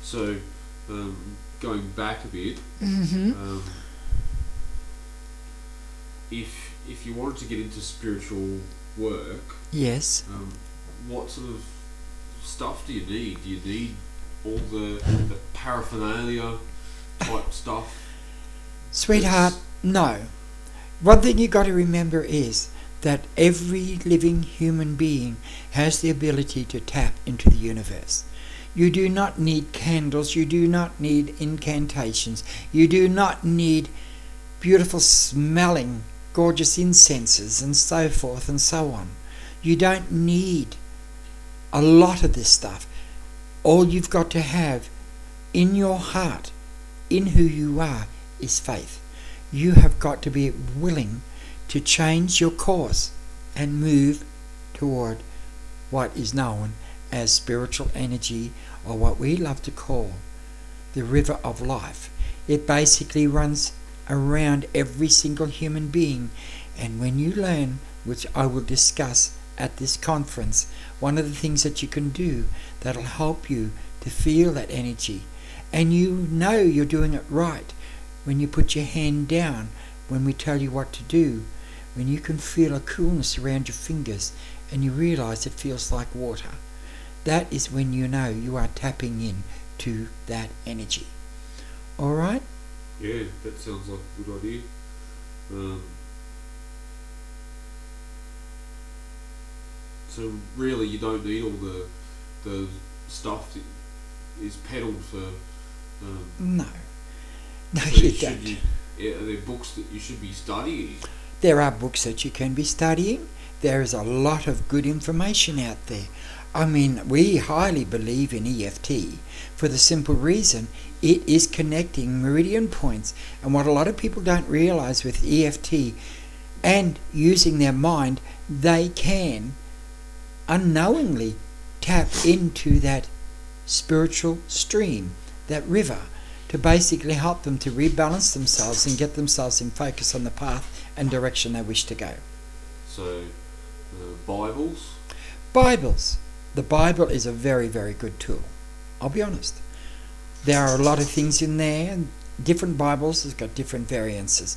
So, going back a bit, Mm-hmm. if you wanted to get into spiritual work, Yes. what sort of stuff do you need? Do you need all the paraphernalia type stuff? Sweetheart, no. One thing you got to remember is that every living human being has the ability to tap into the universe. You do not need candles, you do not need incantations, you do not need beautiful smelling, gorgeous incenses and so forth and so on. You don't need a lot of this stuff. All you've got to have in your heart, in who you are, is faith. You have got to be willing to change your course and move toward what is known as spiritual energy, or what we love to call the river of life. It basically runs around every single human being, and when you learn, which I will discuss at this conference, one of the things that you can do that'll help you to feel that energy, and you know you're doing it right when you put your hand down when we tell you what to do, when you can feel a coolness around your fingers and you realize it feels like water. That is when you know you are tapping in to that energy. Alright? Yeah, that sounds like a good idea. So really, you don't need all the stuff that is peddled for. No. No, So you should don't. are there books that you should be studying? There are books that you can be studying. There is a lot of good information out there. I mean, we highly believe in EFT for the simple reason it is connecting meridian points. And what a lot of people don't realize with EFT and using their mind, they can unknowingly tap into that spiritual stream, that river, to basically help them to rebalance themselves and get themselves in focus on the path and direction they wish to go. So, Bibles. Bibles. The Bible is a very, very good tool. I'll be honest. There are a lot of things in there, and different Bibles have got different variances.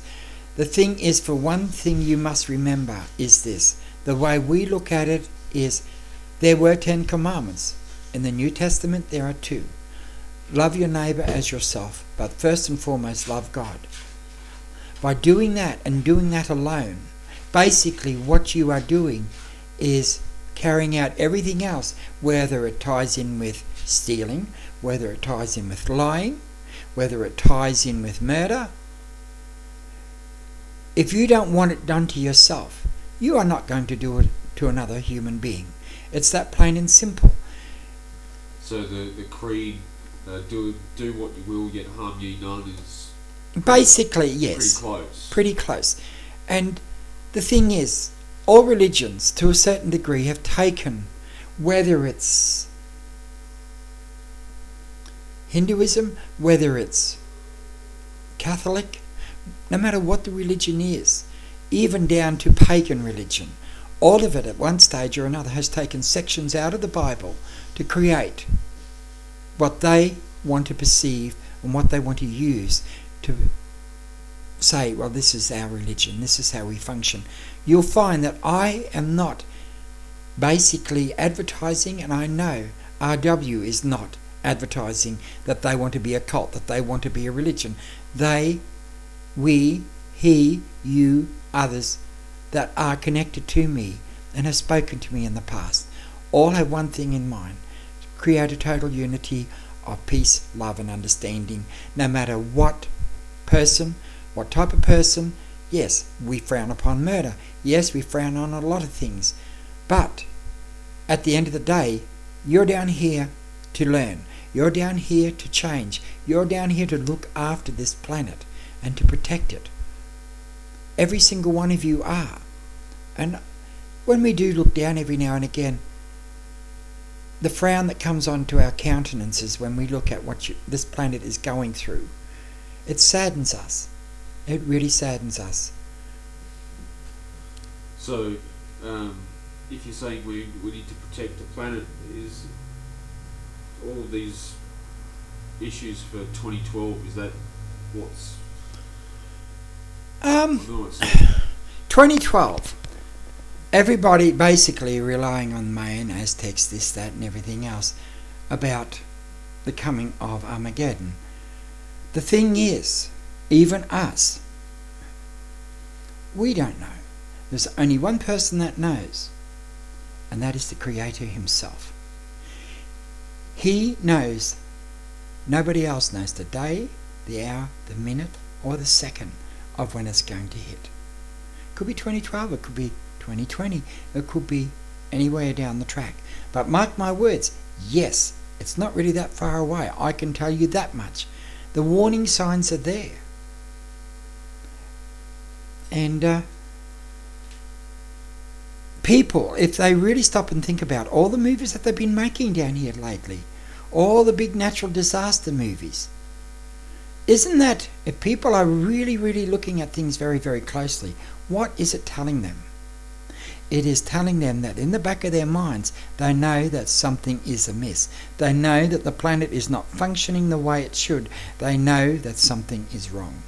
The thing is, for one thing you must remember is this. The way we look at it is, there were 10 commandments. In the New Testament there are 2. Love your neighbour as yourself, but first and foremost love God. By doing that and doing that alone, basically what you are doing is carrying out everything else, whether it ties in with stealing, whether it ties in with lying, whether it ties in with murder. If you don't want it done to yourself, you are not going to do it to another human being. It's that plain and simple. So the creed, do what you will, yet harm ye none, is Basically, yes. pretty close. Pretty close. And the thing is, all religions, to a certain degree, have taken, whether it's Hinduism, whether it's Catholic, no matter what the religion is, even down to pagan religion, all of it at one stage or another has taken sections out of the Bible to create what they want to perceive and what they want to use to say, well, this is our religion, this is how we function. You'll find that I am not basically advertising, and I know RW is not advertising that they want to be a cult, that they want to be a religion. They, we, he, you, others that are connected to me and have spoken to me in the past, all have one thing in mind: create a total unity of peace, love and understanding, no matter what person, what type of person. Yes, we frown upon murder. Yes, we frown on a lot of things. But at the end of the day, you're down here to learn. You're down here to change. You're down here to look after this planet and to protect it. Every single one of you are. And when we do look down every now and again, the frown that comes onto our countenances when we look at what this planet is going through, it saddens us. It really saddens us. So, if you're saying we need to protect the planet, is all of these issues for 2012? Is that what's... I Um, don't know what's 2012. Everybody basically relying on Mayan, Aztecs, this, that, and everything else about the coming of Armageddon. The thing is, even us, we don't know. There's only one person that knows, and that is the Creator himself. He knows. Nobody else knows the day, the hour, the minute, or the second of when it's going to hit. It could be 2012, it could be 2020, it could be anywhere down the track. But mark my words, yes, it's not really that far away. I can tell you that much. The warning signs are there. And people, if they really stop and think about all the movies that they've been making down here lately, all the big natural disaster movies, isn't that, if people are really, really looking at things very, very closely, what is it telling them? It is telling them that in the back of their minds, they know that something is amiss. They know that the planet is not functioning the way it should. They know that something is wrong.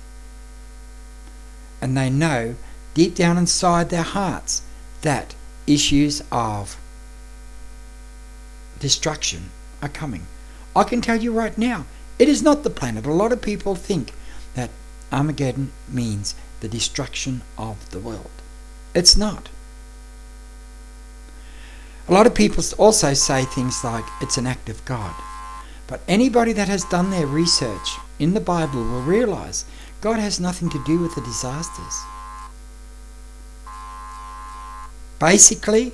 And they know deep down inside their hearts that issues of destruction are coming. I can tell you right now, it is not the planet. A lot of people think that Armageddon means the destruction of the world. It's not. A lot of people also say things like it's an act of God. But anybody that has done their research in the Bible will realize God has nothing to do with the disasters. Basically,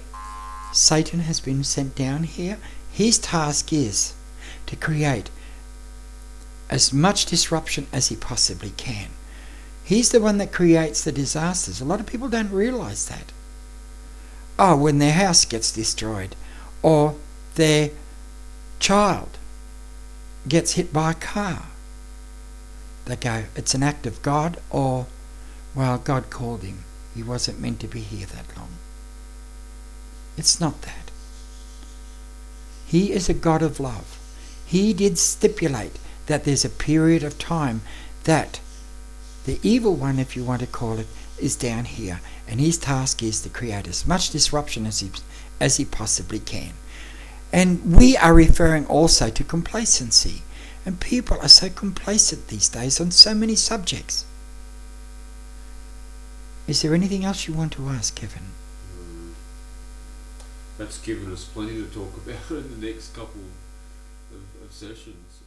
Satan has been sent down here. His task is to create as much disruption as he possibly can. He's the one that creates the disasters. A lot of people don't realize that. Oh, when their house gets destroyed, or their child gets hit by a car, they go, it's an act of God, or, well, God called him. He wasn't meant to be here that long. It's not that. He is a God of love. He did stipulate that there's a period of time that the evil one, if you want to call it, is down here, and his task is to create as much disruption as he possibly can. And we are referring also to complacency, and people are so complacent these days on so many subjects. Is there anything else you want to ask, Kevin? That's given us plenty to talk about in the next couple of sessions.